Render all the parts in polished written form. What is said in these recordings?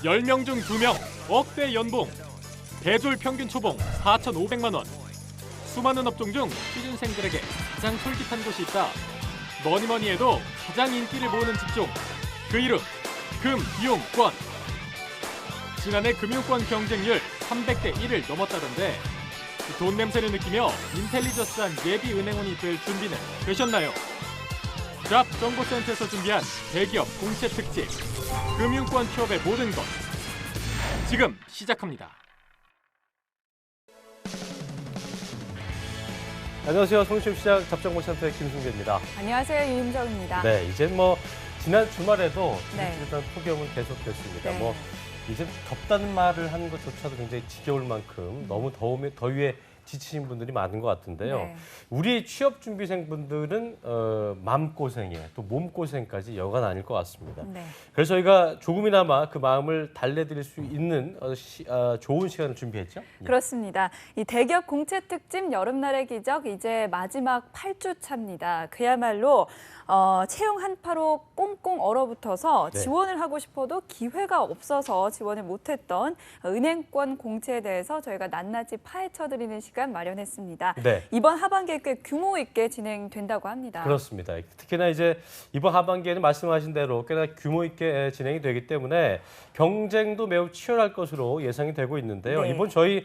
10명 중 2명, 억대 연봉, 대졸 평균 초봉 4,500만 원. 수많은 업종 중 취준생들에게 가장 솔깃한 곳이 있다. 뭐니뭐니 해도 가장 인기를 모으는 직종, 그 이름 금이용권. 지난해 금융권 경쟁률 300대 1을 넘었다던데 돈 냄새를 느끼며 인텔리저스한 예비 은행원이 될 준비는 되셨나요? 잡 정보센터에서 준비한 대기업 공채 특집 금융권 취업의 모든 것 지금 시작합니다. 안녕하세요. 성심시장 잡정보센터의 김승재입니다. 안녕하세요. 유임정입니다. 네, 이제 뭐 지난 주말에도 네. 지긋지긋한 폭염은 계속됐습니다. 네. 뭐 이제 덥다는 말을 하는 것조차도 굉장히 지겨울 만큼 너무 더위에 지치신 분들이 많은 것 같은데요. 네. 우리 취업준비생분들은 마음고생에 또 몸고생까지 여간 아닐 것 같습니다. 네. 그래서 저희가 조금이나마 그 마음을 달래드릴 수 있는 좋은 시간을 준비했죠. 예. 그렇습니다. 이 대기업 공채 특집 여름날의 기적 이제 마지막 8주 차입니다. 그야말로 채용 한파로 꽁꽁 얼어붙어서 네. 지원을 하고 싶어도 기회가 없어서 지원을 못했던 은행권 공채에 대해서 저희가 낱낱이 파헤쳐드리는 시간 마련했습니다. 네. 이번 하반기에 꽤 규모 있게 진행된다고 합니다. 그렇습니다. 특히나 이제 이번 하반기에는 말씀하신 대로 꽤나 규모 있게 진행이 되기 때문에 경쟁도 매우 치열할 것으로 예상이 되고 있는데요. 네. 이번 저희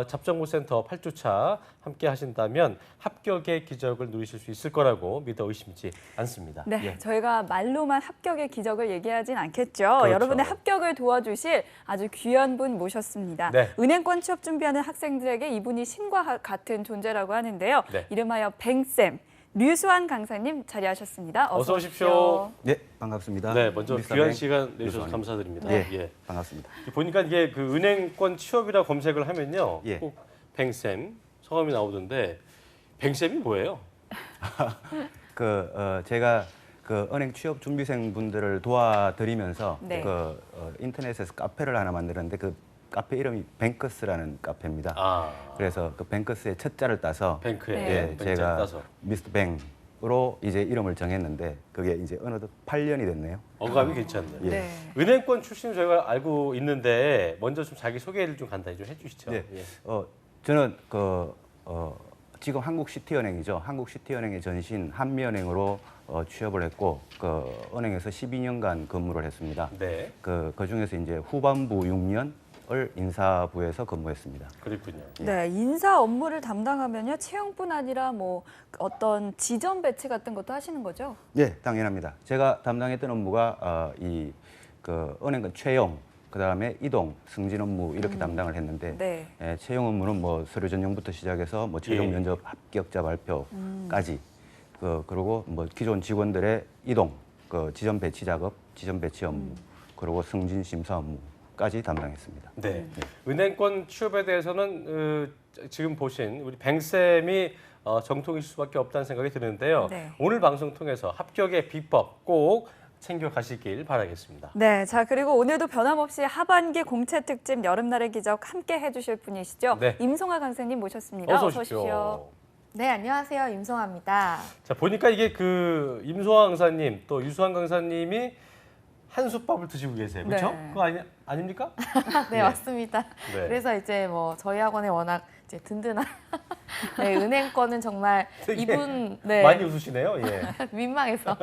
잡정보센터 8주차 함께 하신다면 합격의 기적을 누리실 수 있을 거라고 믿어 의심치 않습니다. 네, 예. 저희가 말로만 합격의 기적을 얘기하진 않겠죠. 그렇죠. 여러분의 합격을 도와주실 아주 귀한 분 모셨습니다. 네. 은행권 취업 준비하는 학생들에게 이분이 신과 같은 존재라고 하는데요. 네. 이름하여 뱅쌤, 류수환 강사님 자리하셨습니다. 어서 오십시오. 네, 반갑습니다. 네, 먼저 미스터 귀한 뱅 시간 내주셔서 류수환입니다. 감사드립니다. 예, 예. 반갑습니다. 보니까 이게 그 은행권 취업이라 검색을 하면요, 예. 꼭 뱅쌤 성함이 나오던데 뱅쌤이 뭐예요? 제가 그 은행 취업 준비생 분들을 도와드리면서 네. 인터넷에서 카페를 하나 만들었는데 그 카페 이름이 뱅크스라는 카페입니다. 아, 그래서 그 뱅크스의 첫 자를 따서 뱅크에 네. 뱅크에 제가 따서. 미스터 뱅으로 이제 이름을 정했는데 그게 이제 어느덧 8년이 됐네요. 어감이 괜찮네요. 예. 네. 은행권 출신 저희가 알고 있는데 먼저 좀 자기 소개를 좀 간단히 좀 해주시죠. 네. 예. 저는 지금 한국시티은행이죠. 한국시티은행의 전신 한미은행으로 취업을 했고 그 은행에서 12년간 근무를 했습니다. 네, 그 중에서 이제 후반부 6년을 인사부에서 근무했습니다. 그렇군요. 네, 인사 업무를 담당하면요 채용뿐 아니라 뭐 어떤 지점 배치 같은 것도 하시는 거죠? 네, 당연합니다. 제가 담당했던 업무가 그 은행권 채용, 그다음에 이동, 승진 업무 이렇게 담당을 했는데 네. 채용 업무는 뭐 서류 전형부터 시작해서 뭐 최종 예. 면접 합격자 발표까지 그리고 뭐 기존 직원들의 이동, 그 지점 배치 작업, 지점 배치 업무, 그리고 승진 심사 업무까지 담당했습니다. 네, 은행권 취업에 대해서는 지금 보신 우리 뱅쌤이 정통일 수밖에 없다는 생각이 드는데요. 네. 오늘 방송 통해서 합격의 비법 꼭 챙겨가시길 바라겠습니다. 네, 자 그리고 오늘도 변함없이 하반기 공채 특집 여름날의 기적 함께 해주실 분이시죠? 네. 임송아 강사님 모셨습니다. 어서 오십시오. 네, 안녕하세요. 임송아입니다. 자, 보니까 이게 그 임소아 강사님 또 유수환 강사님이 한솥밥을 드시고 계세요. 그렇죠? 네. 그거 아닙니까? 네, 맞습니다. 네. 그래서 이제 뭐 저희 학원에 워낙 이제 든든한 네, 은행권은 정말 되게 이분 네. 많이 웃으시네요. 예. 민망해서.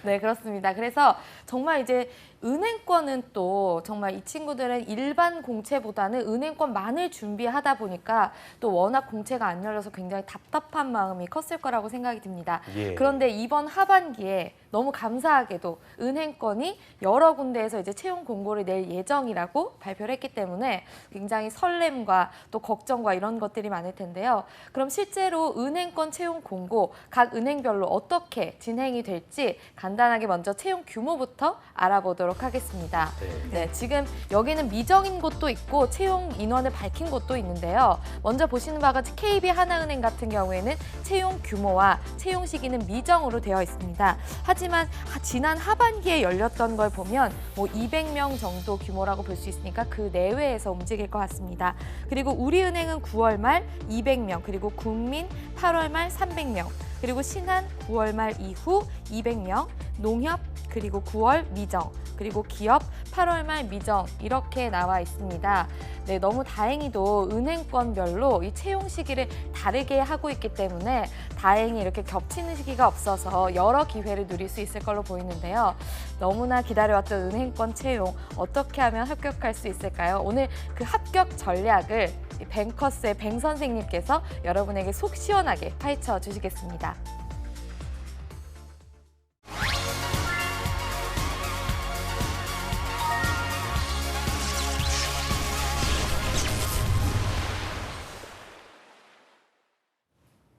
네, 그렇습니다. 그래서 정말 이제 은행권은 또 정말 이 친구들은 일반 공채보다는 은행권만을 준비하다 보니까 또 워낙 공채가 안 열려서 굉장히 답답한 마음이 컸을 거라고 생각이 듭니다. 예. 그런데 이번 하반기에 너무 감사하게도 은행권이 여러 군데에서 이제 채용 공고를 낼 예정이라고 발표를 했기 때문에 굉장히 설렘과 또 걱정과 이런 것들이 많을 텐데요. 그럼 실제로 은행권 채용 공고 각 은행별로 어떻게 진행이 될지 간단하게 먼저 채용 규모부터 알아보도록 하겠습니다. 네, 지금 여기는 미정인 곳도 있고 채용 인원을 밝힌 곳도 있는데요. 먼저 보시는 바와 같이 KB하나은행 같은 경우에는 채용 규모와 채용 시기는 미정으로 되어 있습니다. 하지만 지난 하반기에 열렸던 걸 보면 뭐 200명 정도 규모라고 볼 수 있으니까 그 내외에서 움직일 것 같습니다. 그리고 우리은행은 9월 말 200명, 그리고 국민 8월 말 300명, 그리고 신한 9월 말 이후 200명, 농협 그리고 9월 미정, 그리고 기업 8월 말 미정 이렇게 나와 있습니다. 네, 너무 다행히도 은행권별로 이 채용 시기를 다르게 하고 있기 때문에 다행히 이렇게 겹치는 시기가 없어서 여러 기회를 누릴 수 있을 걸로 보이는데요. 너무나 기다려왔던 은행권 채용 어떻게 하면 합격할 수 있을까요? 오늘 그 합격 전략을 이 뱅커스의 뱅 선생님께서 여러분에게 속 시원하게 파헤쳐 주시겠습니다.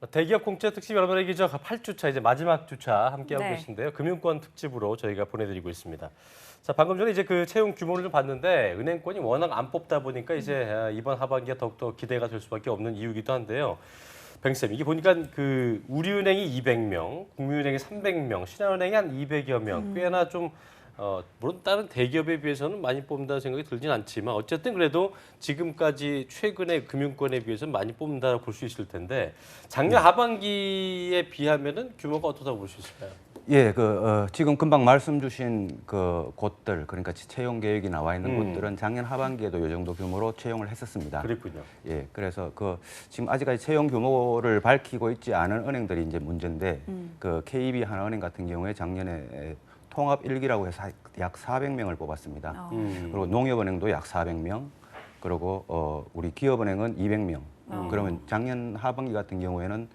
대기업 공채 특집 여러분의 기적 8주차 이제 마지막 주차 함께하고 네. 계신데요. 금융권 특집으로 저희가 보내드리고 있습니다. 자, 방금 전에 이제 그 채용 규모를 좀 봤는데 은행권이 워낙 안 뽑다 보니까 이제 이번 하반기가 더욱더 기대가 될 수밖에 없는 이유기도 한데요. 뱅쌤, 이게 보니까 그 우리은행이 200명, 국민은행이 300명, 신한은행이 한 200여 명, 꽤나 좀 물론 다른 대기업에 비해서는 많이 뽑는다는 생각이 들진 않지만 어쨌든 그래도 지금까지 최근의 금융권에 비해서는 많이 뽑는다고 볼 수 있을 텐데 작년 하반기에 비하면은 규모가 어떻다고 볼 수 있을까요? 예, 지금 금방 말씀 주신 그 곳들, 그러니까 채용 계획이 나와 있는 곳들은 작년 하반기에도 이 정도 규모로 채용을 했었습니다. 그랬군요. 예, 그래서 지금 아직까지 채용 규모를 밝히고 있지 않은 은행들이 이제 문제인데, KB 하나은행 같은 경우에 작년에 통합 1기라고 해서 약 400명을 뽑았습니다. 그리고 농협은행도 약 400명, 그리고 우리 기업은행은 200명. 그러면 작년 하반기 같은 경우에는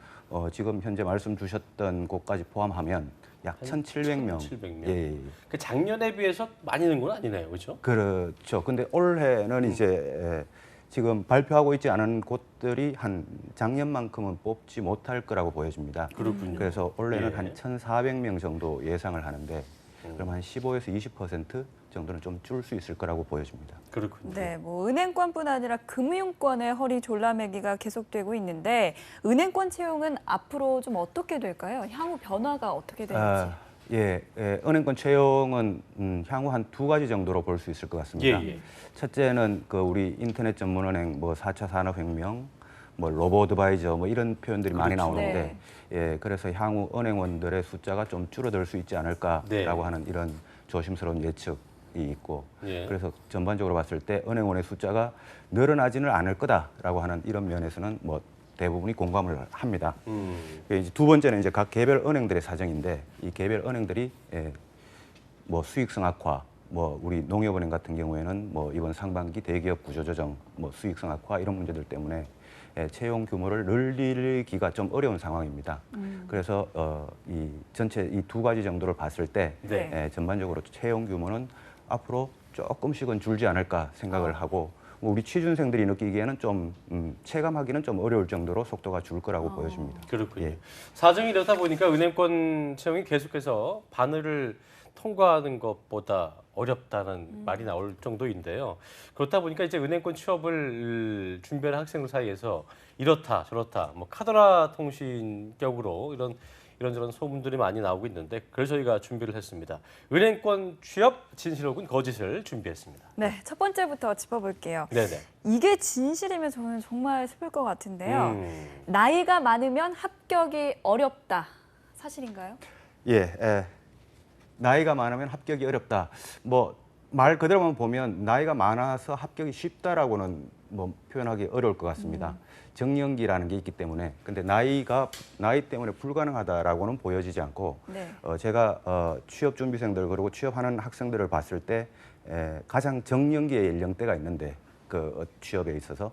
지금 현재 말씀 주셨던 곳까지 포함하면 약 1,700명. 1,700명. 예. 그 작년에 비해서 많이 는 건 아니네요, 그렇죠? 그렇죠. 근데 올해는 이제 지금 발표하고 있지 않은 곳들이 한 작년만큼은 뽑지 못할 거라고 보여집니다. 그렇군요. 그래서 올해는 예. 한 1,400명 정도 예상을 하는데 그럼 한 15에서 20% 정도는 좀 줄 수 있을 거라고 보여집니다. 그렇군요. 네, 뭐 은행권뿐 아니라 금융권의 허리 졸라매기가 계속되고 있는데 은행권 채용은 앞으로 좀 어떻게 될까요? 향후 변화가 어떻게 될지. 은행권 채용은 향후 한 2가지 정도로 볼 수 있을 것 같습니다. 예. 첫째는 우리 인터넷 전문은행 4차 산업혁명, 로보어드바이저 이런 표현들이 많이 그렇죠. 나오는데 그래서 향후 은행원들의 숫자가 좀 줄어들 수 있지 않을까라고 네. 하는 이런 조심스러운 예측이 있고 예. 그래서 전반적으로 봤을 때 은행원의 숫자가 늘어나지는 않을 거다라고 하는 이런 면에서는 대부분이 공감을 합니다. 이제 두 번째는 이제 각 개별 은행들의 사정인데 이 개별 은행들이 수익성 악화, 우리 농협은행 같은 경우에는 이번 상반기 대기업 구조조정, 수익성 악화 이런 문제들 때문에 채용 규모를 늘리기가 좀 어려운 상황입니다. 그래서 이 전체 이 2가지 정도를 봤을 때 네. 전반적으로 채용 규모는 앞으로 조금씩은 줄지 않을까 생각을 하고 우리 취준생들이 느끼기에는 좀 체감하기는 좀 어려울 정도로 속도가 줄 거라고 보여집니다. 그렇군요. 예. 사정이 이렇다 보니까 은행권 채용이 계속해서 바늘을 통과하는 것보다 어렵다는 말이 나올 정도인데요. 그렇다 보니까 이제 은행권 취업을 준비하는 학생들 사이에서 이렇다 저렇다 카더라 통신격으로 이런저런 소문들이 많이 나오고 있는데 그래서 저희가 준비를 했습니다. 은행권 취업 진실 혹은 거짓을 준비했습니다. 네, 첫 번째부터 짚어볼게요. 네네. 이게 진실이면 저는 정말 슬플 것 같은데요. 나이가 많으면 합격이 어렵다. 사실인가요? 나이가 많으면 합격이 어렵다. 말 그대로만 보면 나이가 많아서 합격이 쉽다라고는 표현하기 어려울 것 같습니다. 정년기라는 게 있기 때문에. 근데 나이 때문에 불가능하다라고는 보여지지 않고 네. 제가 취업 준비생들 그리고 취업하는 학생들을 봤을 때 가장 정년기의 연령대가 있는데 취업에 있어서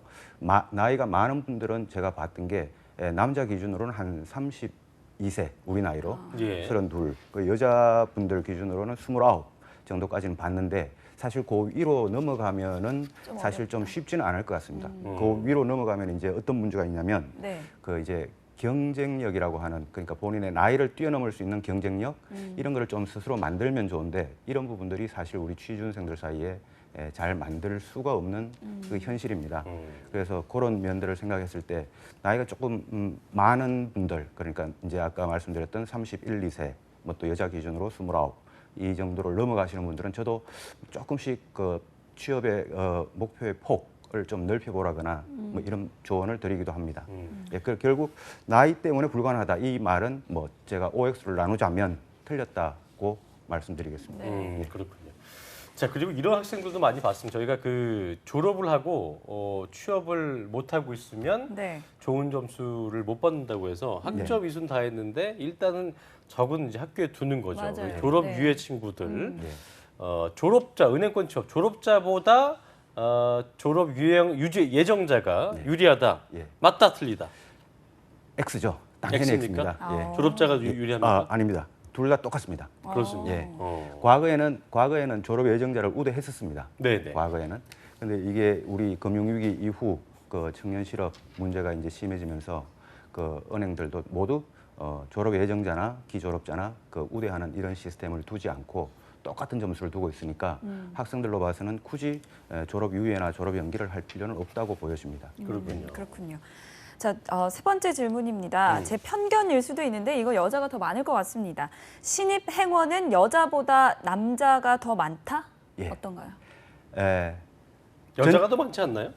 나이가 많은 분들은 제가 봤던 게 남자 기준으로는 한 32세 우리 나이로 예. 32, 여자분들 기준으로는 29 정도까지는 봤는데 사실 그 위로 넘어가면은 좀 사실 좀 어렵다. 쉽지는 않을 것 같습니다. 그 위로 넘어가면 이제 어떤 문제가 있냐면 네. 이제 경쟁력이라고 하는 그러니까 본인의 나이를 뛰어넘을 수 있는 경쟁력 이런 거를 좀 스스로 만들면 좋은데 이런 부분들이 사실 우리 취준생들 사이에 잘 만들 수가 없는 그 현실입니다. 그래서 그런 면들을 생각했을 때 나이가 조금 많은 분들 그러니까 이제 아까 말씀드렸던 31, 2세 또 여자 기준으로 29 이 정도를 넘어가시는 분들은 저도 조금씩 취업의 목표의 폭을 좀 넓혀보라거나 이런 조언을 드리기도 합니다. 결국 나이 때문에 불가능하다 이 말은 제가 OX를 나누자면 틀렸다고 말씀드리겠습니다. 그렇군요. 자, 그리고 이런 학생들도 많이 봤습니다. 저희가 그 졸업을 하고 취업을 못 하고 있으면 네. 좋은 점수를 못 받는다고 해서 학점 이순 다 했는데 일단은 적은 이제 학교에 두는 거죠. 맞아요. 졸업 네. 유예 친구들, 네. 졸업자 은행권 취업 졸업자보다 졸업 유지 예정자가 유리하다. 예. 맞다, 틀리다. X죠. 당연히 X입니까? X입니다. 예. 졸업자가 유리합니까? 아닙니다. 둘 다 똑같습니다. 그렇습니다. 예. 어. 과거에는 졸업 예정자를 우대했었습니다. 네네. 과거에는. 근데 이게 우리 금융위기 이후 그 청년 실업 문제가 이제 심해지면서 그 은행들도 모두 졸업 예정자나 기졸업자나 그 우대하는 이런 시스템을 두지 않고 똑같은 점수를 두고 있으니까 학생들로 봐서는 굳이 졸업 유예나 졸업 연기를 할 필요는 없다고 보여집니다. 그렇군요. 그렇군요. 자, 세 번째 질문입니다. 제 편견일 수도 있는데 이거 여자가 더 많을 것 같습니다. 신입 행원은 여자보다 남자가 더 많다? 예. 어떤가요? 여자가 더 많지 않나요?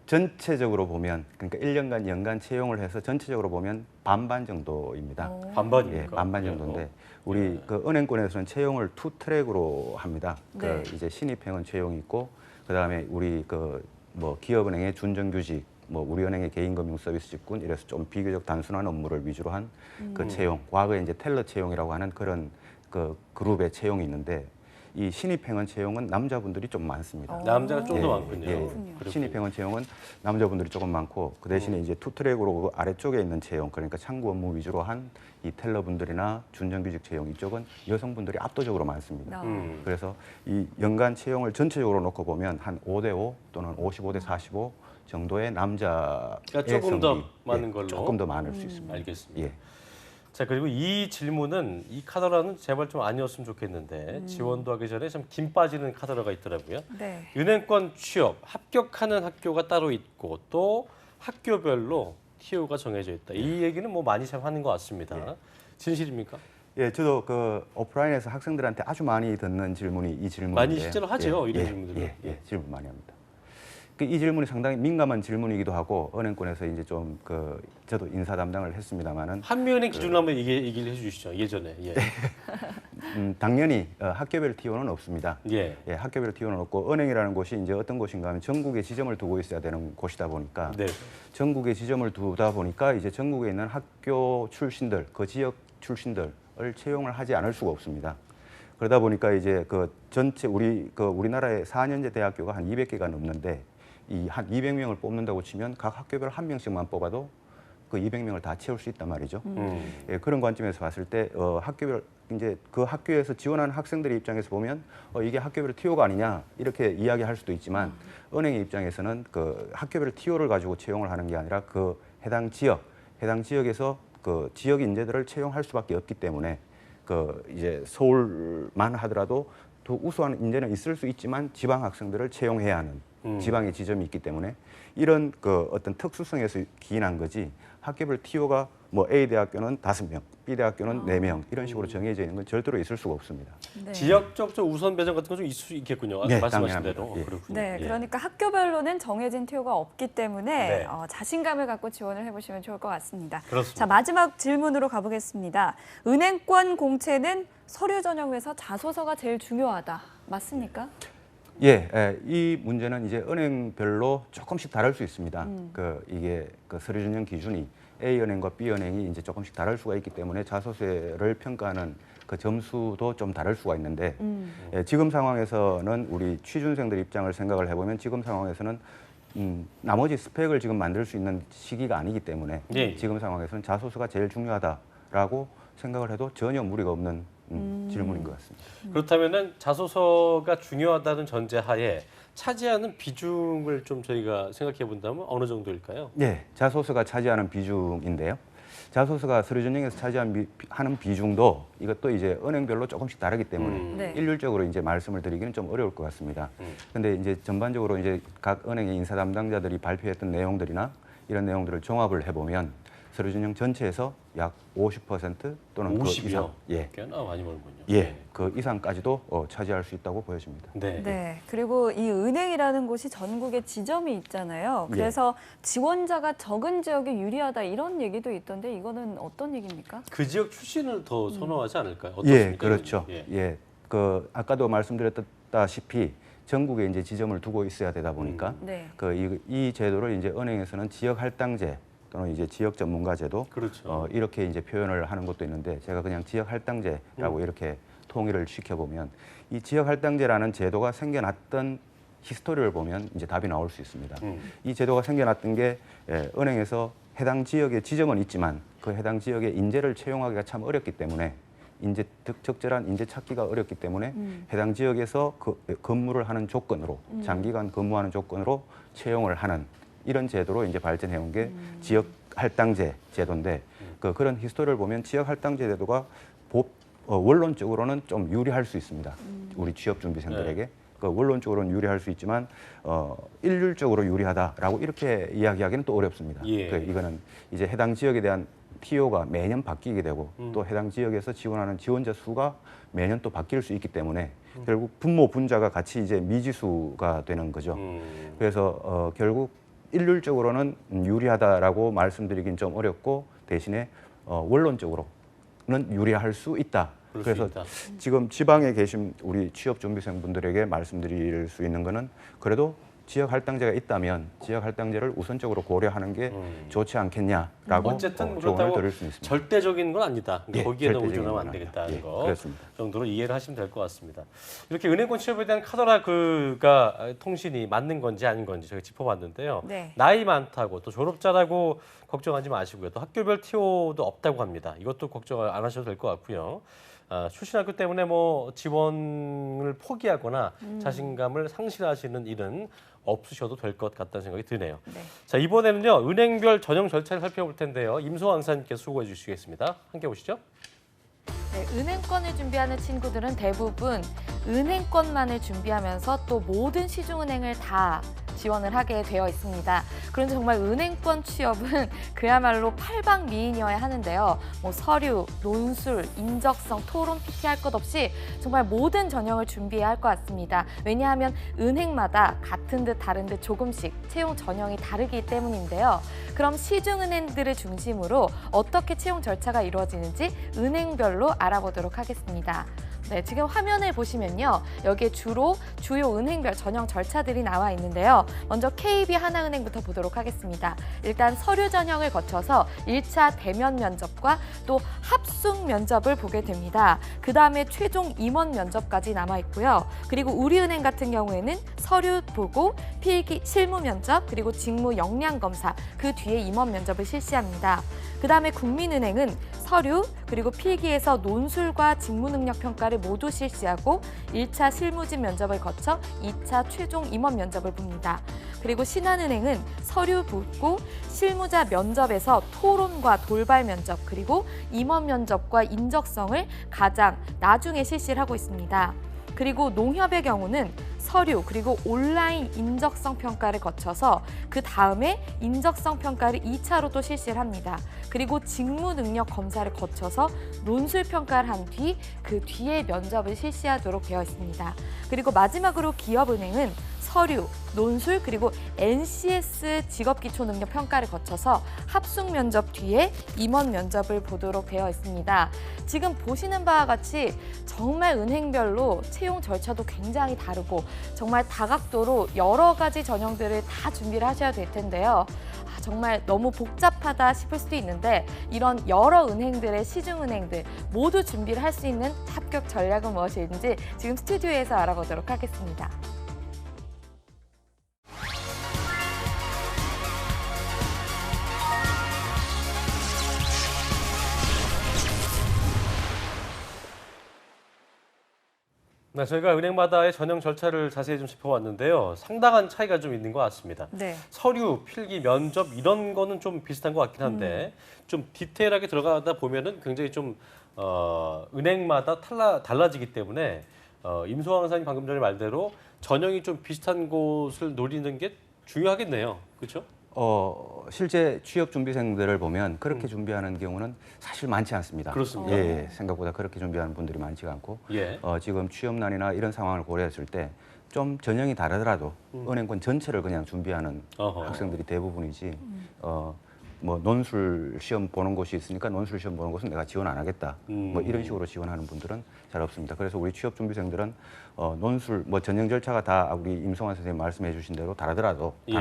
전체적으로 보면 그러니까 1년간 연간 채용을 해서 전체적으로 보면 반반 정도입니다. 반반입니까? 예, 반반 정도인데 우리 그 은행권에서는 채용을 투 트랙으로 합니다. 네. 그 이제 신입행원 채용이 있고 그다음에 우리 그 뭐 기업은행의 준정규직 뭐 우리은행의 개인금융서비스 직군 이래서 좀 비교적 단순한 업무를 위주로 한 그 채용, 과거에 이제 텔러 채용이라고 하는 그런 그 그룹의 채용이 있는데 이 신입행원 채용은 남자분들이 좀 많습니다. 남자가 좀 더 많군요. 그렇군요. 신입행원 채용은 남자분들이 조금 많고 그 대신에 이제 투트랙으로 그 아래쪽에 있는 채용 그러니까 창구 업무 위주로 한 이 텔러분들이나 준정규직 채용 이쪽은 여성분들이 압도적으로 많습니다. 그래서 이 연간 채용을 전체적으로 놓고 보면 한 5대5 또는 55대 45 정도의 남자의 그러니까 조금 더 성비, 많은 걸로? 조금 더 많을 수 있습니다. 알겠습니다. 예. 자, 그리고 이 질문은 이 카더라는 제발 좀 아니었으면 좋겠는데 지원도 하기 전에 좀 김 빠지는 카더라가 있더라고요. 네. 은행권 취업 합격하는 학교가 따로 있고 또 학교별로 TO가 정해져 있다. 이 얘기는 뭐 많이 참 하는 것 같습니다. 진실입니까? 예, 저도 그 오프라인에서 학생들한테 아주 많이 듣는 질문이 이 질문인데 많이 실제로 하죠, 이런 질문들은. 질문 많이 합니다. 이 질문이 상당히 민감한 질문이기도 하고 은행권에서 이제 좀 그 저도 인사 담당을 했습니다만은 한미은행 기준으로 한번 얘기를 해주시죠. 예전에. 예. 당연히 학교별 TO는 없습니다. 예. 예, 학교별 TO는 없고 은행이라는 곳이 이제 어떤 곳인가 하면 전국에 지점을 두고 있어야 되는 곳이다 보니까 네. 전국에 지점을 두다 보니까 이제 전국에 있는 학교 출신들, 그 지역 출신들을 채용을 하지 않을 수가 없습니다. 그러다 보니까 이제 그 전체 우리나라의 4년제 대학교가 한 200개가 넘는데 이 한 200명을 뽑는다고 치면 각 학교별 한 명씩만 뽑아도 그 200명을 다 채울 수 있단 말이죠. 예, 그런 관점에서 봤을 때 학교별 이제 그 학교에서 지원하는 학생들의 입장에서 보면 이게 학교별 TO가 아니냐 이렇게 이야기할 수도 있지만 은행의 입장에서는 그 학교별 TO를 가지고 채용을 하는 게 아니라 그 해당 지역에서 그 지역 인재들을 채용할 수밖에 없기 때문에 그 이제 서울만 하더라도 더 우수한 인재는 있을 수 있지만 지방 학생들을 채용해야 하는 지방의 지점이 있기 때문에 이런 그 어떤 특수성에서 기인한 거지 학교별 TO가 뭐 A 대학교는 5명, B 대학교는 4명 이런 식으로 정해져 있는 건 절대로 있을 수가 없습니다. 네. 지역적 좀 우선 배정 같은 건 좀 있을 수 있겠군요. 아까 네, 말씀하신 당연합니다. 대로. 예. 그렇군요. 네, 예. 그러니까 학교별로는 정해진 TO가 없기 때문에 네. 자신감을 갖고 지원을 해보시면 좋을 것 같습니다. 그렇습니다. 자, 마지막 질문으로 가보겠습니다. 은행권 공채는 서류 전형에서 자소서가 제일 중요하다. 맞습니까? 이 문제는 이제 은행별로 조금씩 다를 수 있습니다. 이게 그 서류 전형 기준이 A 은행과 B 은행이 이제 조금씩 다를 수가 있기 때문에 자소서를 평가하는 그 점수도 좀 다를 수가 있는데 지금 상황에서는 우리 취준생들 입장을 생각을 해보면 지금 상황에서는 나머지 스펙을 지금 만들 수 있는 시기가 아니기 때문에 예. 지금 상황에서는 자소서가 제일 중요하다라고 생각을 해도 전혀 무리가 없는 질문인 것 같습니다. 그렇다면은 자소서가 중요하다는 전제하에 차지하는 비중을 좀 저희가 생각해 본다면 어느 정도일까요? 네, 자소서가 차지하는 비중인데요. 자소서가 서류 전형에서 차지하는 비중도 이것도 이제 은행별로 조금씩 다르기 때문에 네. 일률적으로 이제 말씀을 드리기는 좀 어려울 것 같습니다. 근데 이제 전반적으로 이제 각 은행의 인사 담당자들이 발표했던 내용들이나 이런 내용들을 종합을 해보면 서류 전형 전체에서 약 50% 또는 그 50이요? 이상, 예, 꽤나 많이 벌군요. 예, 그 이상까지도 차지할 수 있다고 보여집니다. 네. 네. 그리고 이 은행이라는 곳이 전국에 지점이 있잖아요. 그래서 지원자가 적은 지역에 유리하다 이런 얘기도 있던데 이거는 어떤 얘기입니까? 그 지역 출신을 더 선호하지 않을까요? 예, 어떻습니까? 그렇죠. 예. 예, 그 아까도 말씀드렸다시피 전국에 이제 지점을 두고 있어야 되다 보니까 네. 이 제도를 이제 은행에서는 지역 할당제 또는 이제 지역 전문가 제도 그렇죠. 이렇게 이제 표현을 하는 것도 있는데 제가 그냥 지역 할당제라고 이렇게 통일을 시켜보면 이 지역 할당제라는 제도가 생겨났던 히스토리를 보면 이제 답이 나올 수 있습니다. 이 제도가 생겨났던 게 은행에서 해당 지역에 지점은 있지만 그 해당 지역의 인재를 채용하기가 참 어렵기 때문에 적절한 인재 찾기가 어렵기 때문에 해당 지역에서 근무를 하는 조건으로 장기간 근무하는 조건으로 채용을 하는 이런 제도로 이제 발전해 온 게 지역 할당제 제도인데 그런 히스토리를 보면 지역 할당제 제도가 원론적으로는 좀 유리할 수 있습니다. 우리 취업 준비생들에게. 원론적으로는 유리할 수 있지만 일률적으로 유리하다라고 이렇게 이야기하기는 또 어렵습니다. 예. 이거는 이제 해당 지역에 대한 TO가 매년 바뀌게 되고 또 해당 지역에서 지원하는 지원자 수가 매년 또 바뀔 수 있기 때문에 결국 분모 분자가 같이 이제 미지수가 되는 거죠. 그래서 결국 일률적으로는 유리하다라고 말씀드리긴 좀 어렵고 대신에 원론적으로는 유리할 수 있다. 그래서 지금 지방에 계신 우리 취업 준비생분들에게 말씀드릴 수 있는 거는 그래도 지역 할당제가 있다면 지역 할당제를 우선적으로 고려하는 게 좋지 않겠냐라고 어쨌든 조언을 그렇다고 드릴 수 있습니다. 절대적인 건 아니다. 그러니까 예, 거기에는 절대적인 의존하면 건 안 되겠다는 아니다. 예, 거 그렇습니다. 정도로 이해를 하시면 될 것 같습니다. 이렇게 은행권 취업에 대한 카더라가 통신이 맞는 건지 아닌 건지 저희가 짚어봤는데요. 네. 나이 많다고 또 졸업자라고 걱정하지 마시고요. 또 학교별 TO도 없다고 합니다. 이것도 걱정 안 하셔도 될 것 같고요. 출신 학교 때문에 뭐 지원을 포기하거나 자신감을 상실하시는 일은 없으셔도 될 것 같다는 생각이 드네요. 네. 자, 이번에는요. 은행별 전형 절차를 살펴볼 텐데요. 임소왕 사님께서 수고해 주시겠습니다. 함께 보시죠. 네, 은행권을 준비하는 친구들은 대부분 은행권만을 준비하면서 또 모든 시중은행을 다 지원을 하게 되어 있습니다. 그런데 정말 은행권 취업은 그야말로 팔방미인이어야 하는데요. 뭐 서류, 논술, 인적성, 토론, PT 할 것 없이 정말 모든 전형을 준비해야 할 것 같습니다. 왜냐하면 은행마다 같은 듯 다른 듯 조금씩 채용 전형이 다르기 때문인데요. 그럼 시중은행들을 중심으로 어떻게 채용 절차가 이루어지는지 은행별로 알아보도록 하겠습니다. 네, 지금 화면을 보시면요. 여기에 주로 주요 은행별 전형 절차들이 나와 있는데요. 먼저 KB 하나은행부터 보도록 하겠습니다. 일단 서류 전형을 거쳐서 1차 대면 면접과 또 합숙 면접을 보게 됩니다. 그 다음에 최종 임원 면접까지 남아 있고요. 그리고 우리은행 같은 경우에는 서류 보고, 필기 실무 면접, 그리고 직무 역량 검사, 그 뒤에 임원 면접을 실시합니다. 그 다음에 국민은행은 서류, 그리고 필기에서 논술과 직무 능력 평가를 모두 실시하고 1차 실무진 면접을 거쳐 2차 최종 임원 면접을 봅니다. 그리고 신한은행은 서류 보고 실무자 면접에서 토론과 돌발 면접, 그리고 임원 면접과 인적성을 가장 나중에 실시를 하고 있습니다. 그리고 농협의 경우는 서류 그리고 온라인 인적성 평가를 거쳐서 그 다음에 인적성 평가를 2차로 또 실시를 합니다. 그리고 직무 능력 검사를 거쳐서 논술 평가를 한 뒤 그 뒤에 면접을 실시하도록 되어 있습니다. 그리고 마지막으로 기업은행은 서류, 논술, 그리고 NCS 직업기초능력 평가를 거쳐서 합숙 면접 뒤에 임원 면접을 보도록 되어 있습니다. 지금 보시는 바와 같이 정말 은행별로 채용 절차도 굉장히 다르고 정말 다각도로 여러 가지 전형들을 다 준비를 하셔야 될 텐데요. 정말 너무 복잡하다 싶을 수도 있는데 이런 여러 은행들의 시중은행들 모두 준비를 할 수 있는 합격 전략은 무엇인지 지금 스튜디오에서 알아보도록 하겠습니다. 네, 저희가 은행마다의 전형 절차를 자세히 좀 짚어봤는데요. 상당한 차이가 좀 있는 것 같습니다. 네. 서류, 필기, 면접 이런 거는 좀 비슷한 것 같긴 한데 좀 디테일하게 들어가다 보면은 굉장히 좀 은행마다 달라지기 때문에 임소왕 원사님 방금 전에 말대로 전형이 좀 비슷한 곳을 노리는 게 중요하겠네요. 그렇죠? 실제 취업 준비생들을 보면 그렇게 준비하는 경우는 사실 많지 않습니다. 그렇습니다. 예, 생각보다 그렇게 준비하는 분들이 많지가 않고 예. 지금 취업난이나 이런 상황을 고려했을 때 좀 전형이 다르더라도 은행권 전체를 그냥 준비하는 어허. 학생들이 대부분이지 뭐 논술 시험 보는 곳이 있으니까 논술 시험 보는 곳은 내가 지원 안 하겠다. 뭐 이런 식으로 지원하는 분들은 잘 없습니다. 그래서 우리 취업 준비생들은 논술 뭐 전형 절차가 다 우리 임성환 선생님 말씀해 주신 대로 다르더라도 예.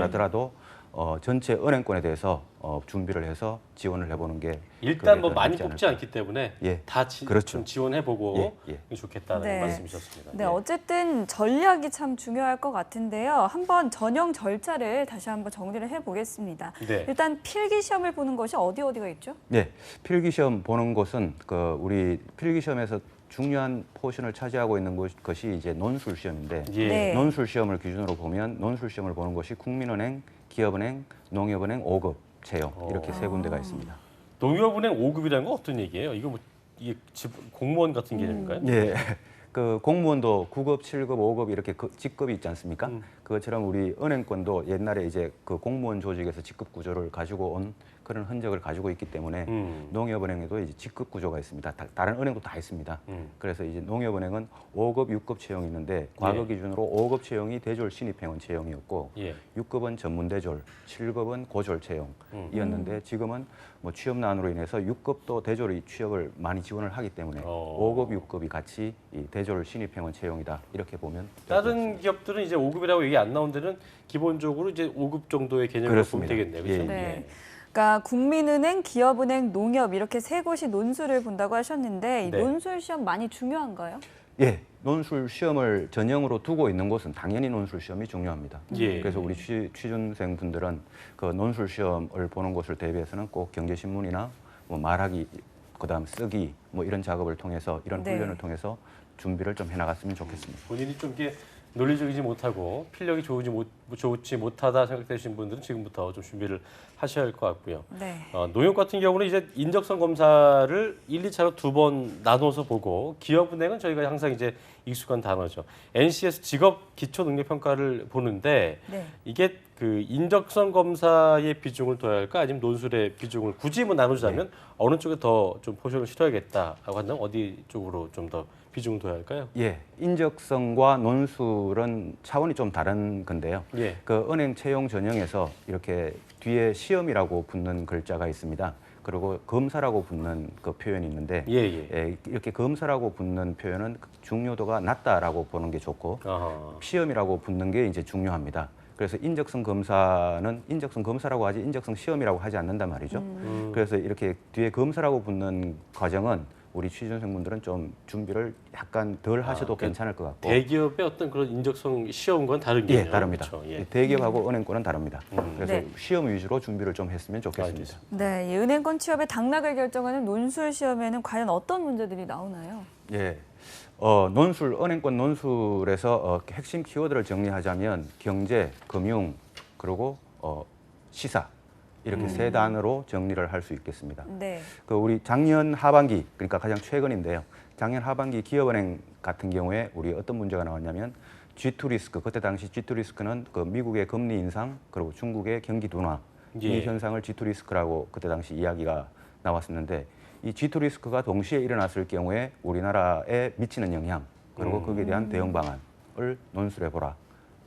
전체 은행권에 대해서 준비를 해서 지원을 해보는 게 일단 뭐 그게 더 많이 낫지 뽑지 않을까. 않기 때문에 예. 다 그렇죠. 좀 지원해보고 예. 좋겠다는 네. 말씀이셨습니다. 네, 예. 어쨌든 전략이 참 중요할 것 같은데요. 한번 전형 절차를 다시 한번 정리를 해보겠습니다. 네. 일단 필기 시험을 보는 것이 어디가 있죠? 네, 필기 시험 보는 곳은 우리 필기 시험에서 중요한 포션을 차지하고 있는 것이 이제 논술 시험인데 예. 네. 논술 시험을 기준으로 보면 논술 시험을 보는 것이 국민은행, 기업은행, 농협은행 5급 채용 이렇게 세 군데가 있습니다. 농협은행 5급이라는 건 어떤 얘기예요? 이거 뭐 이게 공무원 같은 개념인가요? 예. 그 공무원도 9급, 7급, 5급 이렇게 직급이 있지 않습니까? 그것처럼 우리 은행권도 옛날에 이제 그 공무원 조직에서 직급 구조를 가지고 온 그런 흔적을 가지고 있기 때문에 농협은행에도 이제 직급 구조가 있습니다. 다른 은행도 다 있습니다. 그래서 이제 농협은행은 5급, 6급 채용이 있는데 과거 예. 기준으로 5급 채용이 대졸 신입행원 채용이었고 예. 6급은 전문대졸, 7급은 고졸 채용이었는데 지금은 뭐 취업난으로 인해서 6급도 대졸이 취업을 많이 지원을 하기 때문에 5급, 6급이 같이 이 대졸 신입행원 채용이다 이렇게 보면 다른 기업들은 이제 5급이라고 얘기 안 나온 데는 기본적으로 이제 5급 정도의 개념으로 보면 그렇습니다. 되겠네요. 그렇죠? 예. 네. 그러니까 국민은행, 기업은행, 농협 이렇게 세 곳이 논술을 본다고 하셨는데 이 네. 논술 시험 많이 중요한가요? 예, 논술 시험을 전형으로 두고 있는 곳은 당연히 논술 시험이 중요합니다. 예. 그래서 우리 취준생 분들은 그 논술 시험을 보는 것을 대비해서는 꼭 경제신문이나 뭐 말하기, 그다음 쓰기 뭐 이런 작업을 통해서 이런 네. 훈련을 통해서 준비를 좀 해나갔으면 좋겠습니다. 본인이 좀 이게 논리적이지 못하고 필력이 좋지 못하다 생각되시는 분들은 지금부터 좀 준비를 하셔야 할 것 같고요. 네. 농협 같은 경우는 이제 인적성 검사를 1, 2차로 2번 나눠서 보고 기업은행은 저희가 항상 이제 익숙한 단어죠. NC에서 직업 기초 능력 평가를 보는데 네. 이게 그 인적성 검사의 비중을 둬야 할까 아니면 논술의 비중을 굳이 뭐 나누자면 어느 쪽에 더 좀 포션을 실어야겠다라고 한다면 어디 쪽으로 좀 더 비중을 둬야 할까요? 예, 인적성과 논술은 차원이 좀 다른 건데요. 예. 그 은행 채용 전형에서 이렇게 뒤에 시험이라고 붙는 글자가 있습니다. 그리고 검사라고 붙는 그 표현이 있는데 예. 이렇게 검사라고 붙는 표현은 중요도가 낮다라고 보는 게 좋고 아하. 시험이라고 붙는 게 이제 중요합니다. 그래서 인적성 검사는 인적성 검사라고 하지 인적성 시험이라고 하지 않는단 말이죠. 그래서 이렇게 뒤에 검사라고 붙는 과정은 우리 취준생분들은 좀 준비를 약간 덜 하셔도 그러니까 괜찮을 것 같고 대기업의 어떤 그런 인적성 시험과는 다른 예, 개념. 다릅니다. 그렇죠? 예. 대기업하고 은행권은 다릅니다. 그래서 네. 시험 위주로 준비를 좀 했으면 좋겠습니다. 알겠습니다. 네, 이 은행권 취업의 당락을 결정하는 논술 시험에는 과연 어떤 문제들이 나오나요? 예. 은행권 논술에서 핵심 키워드를 정리하자면 경제, 금융, 그리고 시사 이렇게 세 단어로 정리를 할 수 있겠습니다. 네. 그 우리 작년 하반기, 그러니까 가장 최근인데요. 작년 하반기 기업은행 같은 경우에 우리 어떤 문제가 나왔냐면 G2 리스크, 그때 당시 G2 리스크는 그 미국의 금리 인상 그리고 중국의 경기 둔화 이 예. 현상을 G2 리스크라고 그때 당시 이야기가 나왔었는데 이 G2 리스크가 동시에 일어났을 경우에 우리나라에 미치는 영향 그리고 거기에 대한 대응 방안을 논술해 보라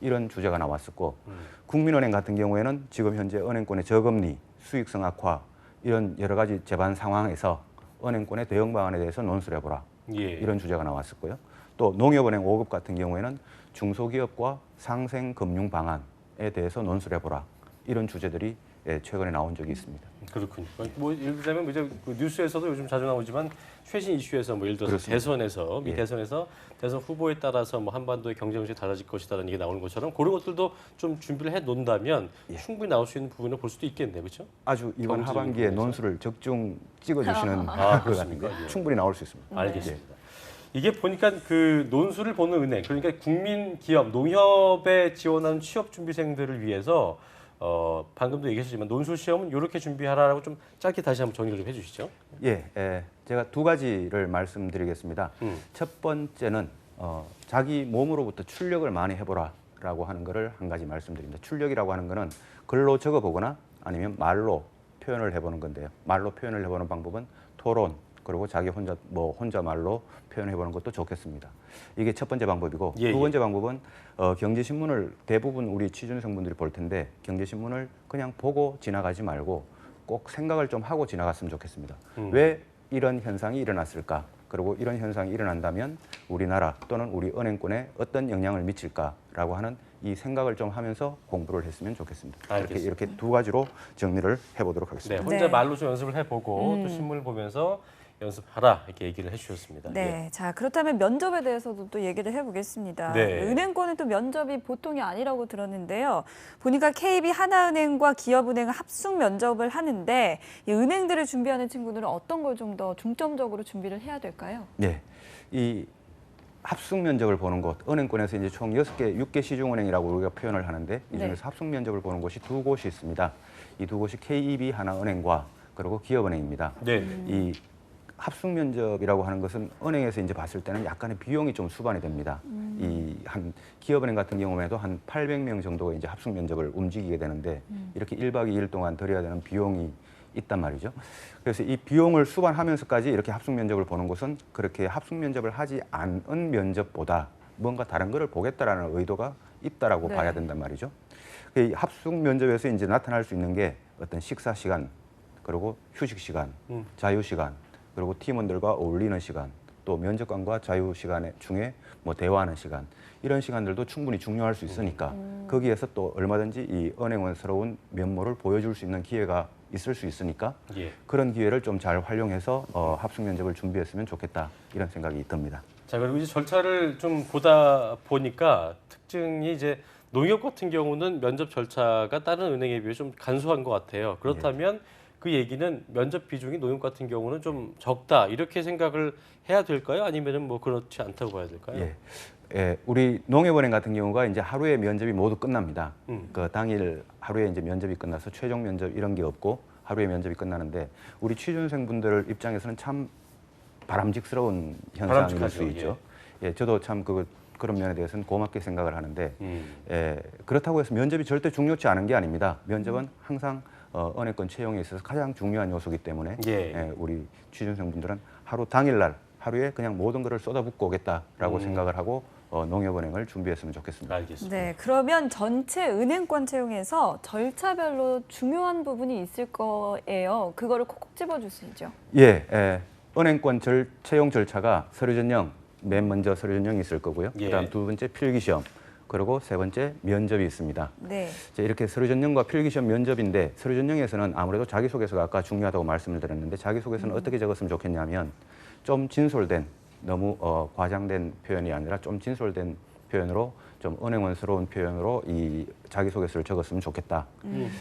이런 주제가 나왔었고 국민은행 같은 경우에는 지금 현재 은행권의 저금리, 수익성 악화 이런 여러 가지 재반 상황에서 은행권의 대응 방안에 대해서 논술해 보라 예. 이런 주제가 나왔었고요. 또 농협은행 5급 같은 경우에는 중소기업과 상생 금융 방안에 대해서 논술해 보라 이런 주제들이 최근에 나온 적이 있습니다. 그렇군요. 뭐 예를 들자면 이제 그 뉴스에서도 요즘 자주 나오지만 최신 이슈에서 뭐 예를 들어서 그렇습니다. 대선에서 미 예. 대선에서 대선 후보에 따라서 뭐 한반도의 경쟁력이 달라질 것이다라는 얘기 나오는 것처럼 그런 것들도 좀 준비를 해 놓는다면 충분히 나올 수 있는 부분을 볼 수도 있겠네요, 그렇죠? 아주 이번 경제적인 하반기에 부분에서. 논술을 적중 찍어주시는 것 그렇습니까? 같은데 예. 충분히 나올 수 있습니다. 알겠습니다. 이게 보니까 그 논술을 보는 은행, 그러니까 국민, 기업, 농협에 지원하는 취업 준비생들을 위해서 방금도 얘기하셨지만 논술 시험은 이렇게 준비하라고 좀 짧게 다시 한번 정리를 좀 해주시죠. 예, 제가 두 가지를 말씀드리겠습니다. 첫 번째는 자기 몸으로부터 출력을 많이 해보라 출력이라고 하는 거를 한 가지 말씀드립니다. 출력이라고 하는 거는 글로 적어보거나 아니면 말로 표현을 해보는 건데요. 말로 표현을 해보는 방법은 토론, 그리고 자기 혼자 말로 표현해보는 것도 좋겠습니다. 이게 첫 번째 방법이고, 예, 두 번째 방법은 경제신문을 대부분 우리 취준생분들이 볼 텐데 경제신문을 그냥 보고 지나가지 말고 꼭 생각을 좀 하고 지나갔으면 좋겠습니다. 왜 이런 현상이 일어났을까? 그리고 이런 현상이 일어난다면 우리나라 또는 우리 은행권에 어떤 영향을 미칠까라고 하는 이 생각을 좀 하면서 공부를 했으면 좋겠습니다. 이렇게 두 가지로 정리를 해보도록 네, 하겠습니다. 혼자 네. 말로 좀 연습을 해보고 또 신문을 보면서 연습하라 이렇게 얘기를 해주셨습니다. 네, 예. 자 그렇다면 면접에 대해서도 또 얘기를 해보겠습니다. 네. 은행권은 또 면접이 보통이 아니라고 들었는데요. 보니까 KB 하나은행과 기업은행은 합숙 면접을 하는데 이 은행들을 준비하는 친구들은 어떤 걸 좀 더 중점적으로 준비를 해야 될까요? 네, 이 합숙 면접을 보는 곳, 은행권에서 이제 총 6개 시중은행이라고 우리가 표현을 하는데 이 중에서 합숙 면접을 보는 곳이 두 곳이 있습니다. 이 두 곳이 KB 하나은행과 그리고 기업은행입니다. 네. 이 합숙 면접이라고 하는 것은 은행에서 이제 봤을 때는 약간의 비용이 좀 수반이 됩니다. 이 한 기업은행 같은 경우에도 한 800명 정도가 이제 합숙 면접을 움직이게 되는데 이렇게 1박 2일 동안 들여야 되는 비용이 있단 말이죠. 그래서 이 비용을 수반하면서까지 이렇게 합숙 면접을 보는 곳은 그렇게 합숙 면접을 하지 않은 면접보다 뭔가 다른 거를 보겠다라는 의도가 있다라고 네. 봐야 된단 말이죠. 이 합숙 면접에서 이제 나타날 수 있는 게 어떤 식사 시간, 그리고 휴식 시간, 자유 시간, 그리고 팀원들과 어울리는 시간, 또 면접관과 자유 시간 중에 뭐 대화하는 시간, 이런 시간들도 충분히 중요할 수 있으니까 거기에서 또 얼마든지 이 은행원스러운 면모를 보여줄 수 있는 기회가 있을 수 있으니까 예. 그런 기회를 좀 잘 활용해서 합숙 면접을 준비했으면 좋겠다 이런 생각이 듭니다. 자, 그리고 이제 절차를 좀 보다 보니까 특징이 이제 농협 같은 경우는 면접 절차가 다른 은행에 비해 좀 간소한 것 같아요. 그렇다면 그 얘기는 면접 비중이 농협 같은 경우는 좀 적다 이렇게 생각을 해야 될까요? 아니면은 뭐 그렇지 않다고 봐야 될까요? 예. 예, 우리 농협은행 같은 경우가 이제 하루에 면접이 모두 끝납니다. 그 당일 하루에 이제 면접이 끝나서 최종 면접 이런 게 없고 하루에 면접이 끝나는데 우리 취준생분들 입장에서는 참 바람직스러운 현상일 수 있죠. 예, 저도 참 그런 면에 대해서는 고맙게 생각을 하는데 그렇다고 해서 면접이 절대 중요치 않은 게 아닙니다. 면접은 항상 은행권 채용에 있어서 가장 중요한 요소이기 때문에 우리 취준생분들은 하루 당일날 하루에 그냥 모든 것을 쏟아붓고 오겠다라고 생각을 하고 농협은행을 준비했으면 좋겠습니다. 알겠습니다. 네, 그러면 전체 은행권 채용에서 절차별로 중요한 부분이 있을 거예요. 그거를 콕콕 집어주시죠. 예, 은행권 채용 절차가 서류 전형, 맨 먼저 서류 전형이 있을 거고요. 예. 그다음 두 번째 필기시험, 그리고 세 번째 면접이 있습니다. 네. 자, 이렇게 서류 전형과 필기시험 면접인데 서류 전형에서는 아무래도 자기소개서가 아까 중요하다고 말씀을 드렸는데 자기소개서는 어떻게 적었으면 좋겠냐면 좀 진솔된 너무 과장된 표현이 아니라 좀 진솔된 표현으로 좀 은행원스러운 표현으로 이 자기소개서를 적었으면 좋겠다.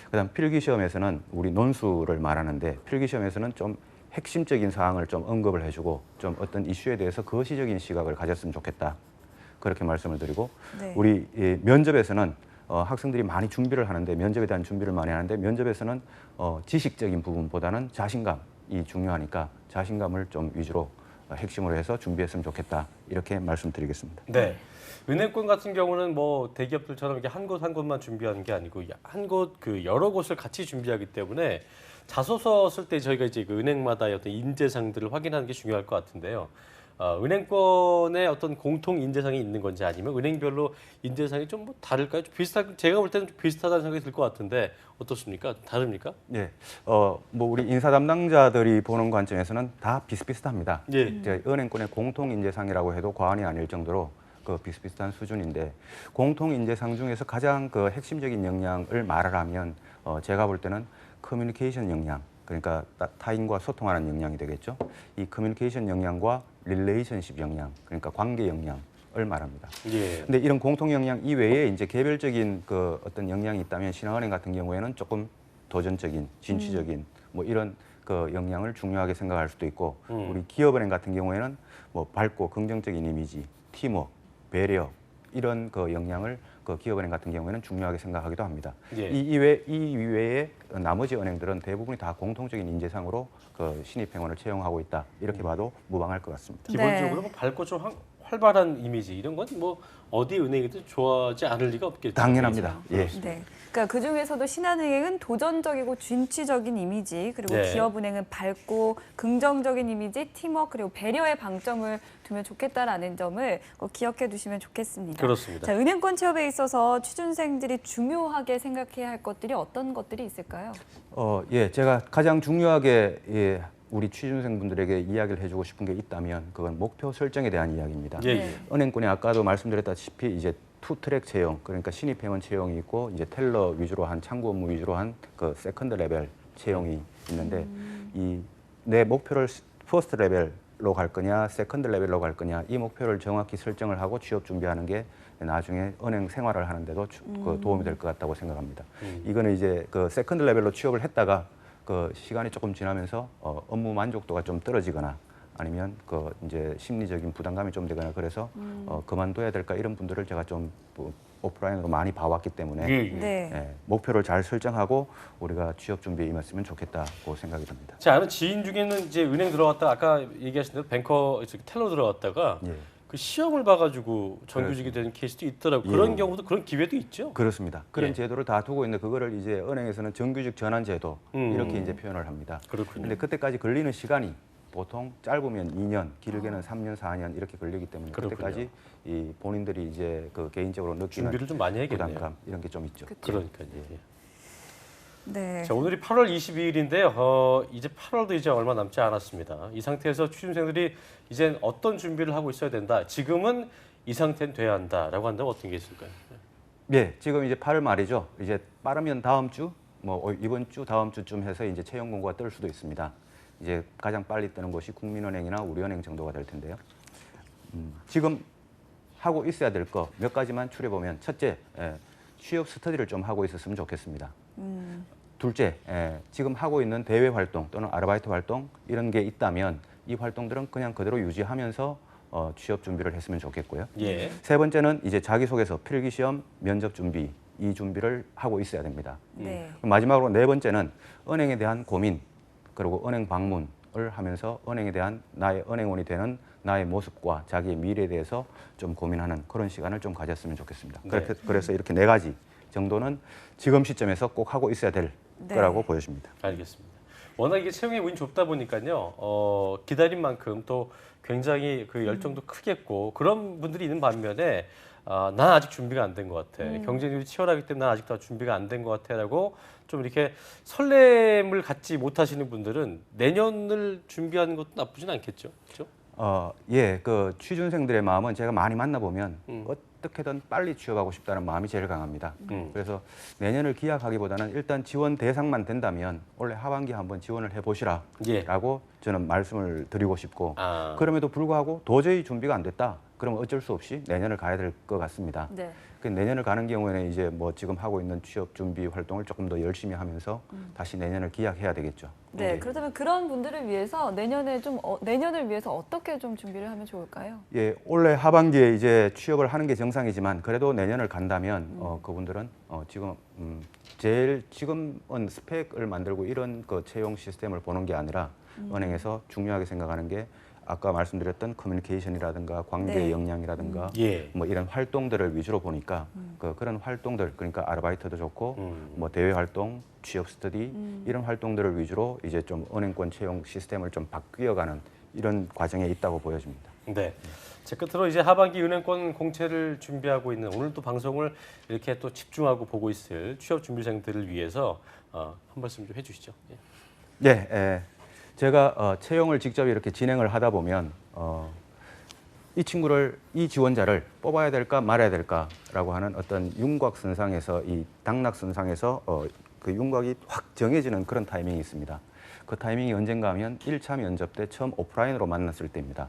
그다음 필기시험에서는 우리 논술을 말하는데 필기시험에서는 좀 핵심적인 사항을 좀 언급을 해주고 좀 어떤 이슈에 대해서 거시적인 시각을 가졌으면 좋겠다. 그렇게 말씀을 드리고 네. 우리 면접에서는 학생들이 많이 준비를 하는데 면접에 대한 준비를 많이 하는데 면접에서는 지식적인 부분보다는 자신감이 중요하니까 자신감을 좀 위주로 핵심으로 해서 준비했으면 좋겠다 이렇게 말씀드리겠습니다. 네. 은행권 같은 경우는 뭐 대기업들처럼 이렇게 한 곳 한 곳만 준비하는 게 아니고 한 곳 그 여러 곳을 같이 준비하기 때문에 자소서 쓸 때 저희가 이제 그 은행마다의 어떤 인재상들을 확인하는 게 중요할 것 같은데요. 은행권에 어떤 공통 인재상이 있는 건지 아니면 은행별로 인재상이 좀 뭐 다를까요? 좀 제가 볼 때는 좀 비슷하다는 생각이 들 것 같은데 어떻습니까? 다릅니까? 네, 뭐 우리 인사 담당자들이 보는 관점에서는 다 비슷비슷합니다. 예. 이제 은행권의 공통 인재상이라고 해도 과언이 아닐 정도로 그 비슷비슷한 수준인데 공통 인재상 중에서 가장 그 핵심적인 역량을 말하라면 제가 볼 때는 커뮤니케이션 역량, 그러니까 타인과 소통하는 역량이 되겠죠. 이 커뮤니케이션 역량과 릴레이션십 역량, 그러니까 관계 역량을 말합니다. 예. 근데 이런 공통 역량 이외에 이제 개별적인 그 어떤 역량이 있다면 신한은행 같은 경우에는 조금 도전적인, 진취적인 뭐 이런 그 역량을 중요하게 생각할 수도 있고 우리 기업은행 같은 경우에는 뭐 밝고 긍정적인 이미지, 팀워크, 배려 이런 그 역량을 그 기업은행 같은 경우에는 중요하게 생각하기도 합니다. 예. 이 이외에 나머지 은행들은 대부분이 다 공통적인 인재상으로 그 신입 행원을 채용하고 있다 이렇게 봐도 무방할 것 같습니다. 기본적으로 뭐 밝고 좀 활발한 이미지 이런 건 뭐 어디 은행이든 좋아하지 않을 리가 없겠죠. 당연합니다. 예. 네. 그러니까 그 중에서도 신한은행은 도전적이고 진취적인 이미지, 그리고 네. 기업은행은 밝고 긍정적인 이미지, 팀워크 그리고 배려의 방점을 두면 좋겠다라는 점을 꼭 기억해 두시면 좋겠습니다. 그렇습니다. 자, 은행권 취업에 있어서 취준생들이 중요하게 생각해야 할 것들이 어떤 것들이 있을까요? 예, 제가 가장 중요하게 예, 우리 취준생분들에게 이야기를 해주고 싶은 게 있다면 그건 목표 설정에 대한 이야기입니다. 예, 네. 예. 은행권이 아까도 말씀드렸다시피 이제 투 트랙 채용, 그러니까 신입 회원 채용이 있고 이제 텔러 위주로 한 창구 업무 위주로 한 그 세컨드 레벨 채용이 있는데 이 내 목표를 퍼스트 레벨로 갈 거냐, 세컨드 레벨로 갈 거냐 이 목표를 정확히 설정을 하고 취업 준비하는 게 나중에 은행 생활을 하는데도 그 도움이 될 것 같다고 생각합니다. 이거는 이제 그 세컨드 레벨로 취업을 했다가 그 시간이 조금 지나면서 업무 만족도가 좀 떨어지거나 아니면 그 이제 심리적인 부담감이 좀 되거나 그래서 그만둬야 될까 이런 분들을 제가 좀 오프라인으로 많이 봐왔기 때문에 예, 예. 네. 예, 목표를 잘 설정하고 우리가 취업 준비에 임했으면 좋겠다고 생각이 듭니다. 제 아는 지인 중에는 이제 은행 들어갔다 아까 얘기하신 대로 뱅커 텔러 들어갔다가 예. 그 시험을 봐가지고 정규직이 되는 케이스도 있더라고. 예. 그런 경우도 그런 기회도 있죠. 그렇습니다. 그런 예. 제도를 다 두고 있는데 그거를 이제 은행에서는 정규직 전환 제도 이렇게 이제 표현을 합니다. 그렇군요. 근데 그때까지 걸리는 시간이 보통 짧으면 2년, 길게는 3년, 4년 이렇게 걸리기 때문에 그렇군요. 그때까지 이 본인들이 이제 그 개인적으로 느끼는 준비를 좀 많이 해야겠네요. 부담감 이런 게 좀 있죠. 그러니까요. 예. 네. 자, 오늘이 8월 22일인데요. 이제 8월도 이제 얼마 남지 않았습니다. 이 상태에서 취준생들이 이제 어떤 준비를 하고 있어야 된다. 지금은 이 상태는 돼야 한다라고 한다면 어떤 게 있을까요? 예, 지금 이제 8월 말이죠. 이제 빠르면 다음 주, 뭐 이번 주, 다음 주쯤 해서 이제 채용 공고가 뜰 수도 있습니다. 이제 가장 빨리 뜨는 곳이 국민은행이나 우리은행 정도가 될 텐데요. 지금 하고 있어야 될 거 몇 가지만 추려보면 첫째, 취업 스터디를 좀 하고 있었으면 좋겠습니다. 둘째, 지금 하고 있는 대외 활동 또는 아르바이트 활동 이런 게 있다면 이 활동들은 그냥 그대로 유지하면서 취업 준비를 했으면 좋겠고요. 예. 세 번째는 이제 자기소개서, 필기시험, 면접 준비 이 준비를 하고 있어야 됩니다. 네. 마지막으로 네 번째는 은행에 대한 고민 그리고 은행 방문을 하면서 은행에 대한 나의 은행원이 되는 나의 모습과 자기의 미래에 대해서 좀 고민하는 그런 시간을 좀 가졌으면 좋겠습니다. 네. 그래서 이렇게 네 가지 정도는 지금 시점에서 꼭 하고 있어야 될 네. 거라고 보여집니다. 알겠습니다. 워낙 이게 채용의 문이 좁다 보니까요. 기다린 만큼 또 굉장히 그 열정도 크겠고 그런 분들이 있는 반면에 난 아직 준비가 안 된 것 같아. 경쟁률이 치열하기 때문에 난 아직 다 준비가 안 된 것 같아라고 좀 이렇게 설렘을 갖지 못하시는 분들은 내년을 준비하는 것도 나쁘진 않겠죠. 그렇죠? 예, 그 취준생들의 마음은 제가 많이 만나보면 어떻게든 빨리 취업하고 싶다는 마음이 제일 강합니다. 그래서 내년을 기약하기보다는 일단 지원 대상만 된다면 올해 하반기에 한번 지원을 해보시라라고 예. 저는 말씀을 드리고 싶고 아. 그럼에도 불구하고 도저히 준비가 안 됐다. 그러면 어쩔 수 없이 내년을 가야 될 것 같습니다. 네. 그 내년을 가는 경우에는 이제 뭐 지금 하고 있는 취업 준비 활동을 조금 더 열심히 하면서 다시 내년을 기약해야 되겠죠. 네. 그렇다면 그런 분들을 위해서 내년에 좀 내년을 위해서 어떻게 좀 준비를 하면 좋을까요? 예, 올해 하반기에 이제 취업을 하는 게 정상이지만 그래도 내년을 간다면 그분들은 지금 제일 지금은 스펙을 만들고 이런 그 채용 시스템을 보는 게 아니라 은행에서 중요하게 생각하는 게 아까 말씀드렸던 커뮤니케이션이라든가 관계 네. 역량이라든가 예. 뭐 이런 활동들을 위주로 보니까 그런 활동들 그러니까 아르바이트도 좋고 뭐 대외 활동, 취업 스터디 이런 활동들을 위주로 이제 좀 은행권 채용 시스템을 좀 바뀌어가는 이런 과정에 있다고 보여집니다. 네. 제 끝으로 이제 하반기 은행권 공채를 준비하고 있는 오늘 또 방송을 이렇게 또 집중하고 보고 있을 취업 준비생들을 위해서 한 말씀 좀 해주시죠. 예. 예, 제가 채용을 직접 이렇게 진행을 하다 보면 이 지원자를 뽑아야 될까 말아야 될까라고 하는 어떤 윤곽선상에서 이 당락선상에서 그 윤곽이 확 정해지는 그런 타이밍이 있습니다. 그 타이밍이 언젠가 하면 1차 면접 때 처음 오프라인으로 만났을 때입니다.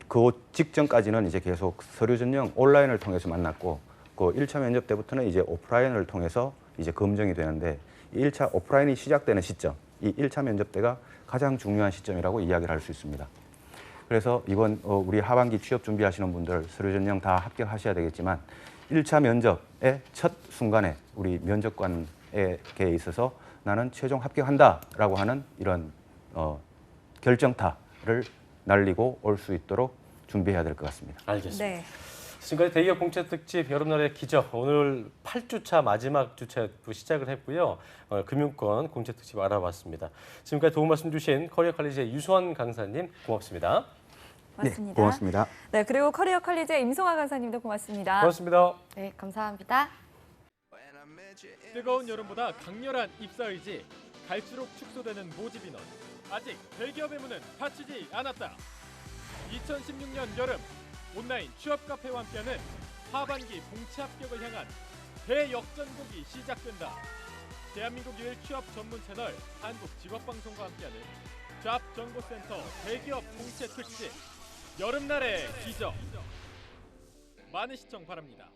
그 직전까지는 이제 계속 서류 전형 온라인을 통해서 만났고 그 1차 면접 때부터는 이제 오프라인을 통해서 이제 검증이 되는데 1차 오프라인이 시작되는 시점, 이 1차 면접 때가 가장 중요한 시점이라고 이야기를 할 수 있습니다. 그래서 이번 우리 하반기 취업 준비하시는 분들 서류 전형 다 합격하셔야 되겠지만 1차 면접의 첫 순간에 우리 면접관에게 있어서 나는 최종 합격한다라고 하는 이런 결정타를 날리고 올 수 있도록 준비해야 될 것 같습니다. 알겠습니다. 네. 지금까지 대기업 공채 특집 여름날의 기적 오늘 8주차 마지막 주차 시작을 했고요. 금융권 공채 특집 알아봤습니다. 지금까지 도움 말씀 주신 커리어 칼리지의 유수원 강사님 고맙습니다. 맞습니다. 네, 고맙습니다. 네, 그리고 커리어 칼리지의 임송아 강사님도 고맙습니다. 고맙습니다. 네, 감사합니다. 뜨거운 여름보다 강렬한 입사 의지, 갈수록 축소되는 모집 인원. 아직 대기업의 문은 닫히지 않았다. 2016년 여름 온라인 취업 카페와 함께하는 하반기 공채 합격을 향한 대역전곡이 시작된다. 대한민국 유일 취업 전문 채널 한국직업방송과 함께하는 잡정보센터 대기업 공채 특집 여름날의 기적. 많은 시청 바랍니다.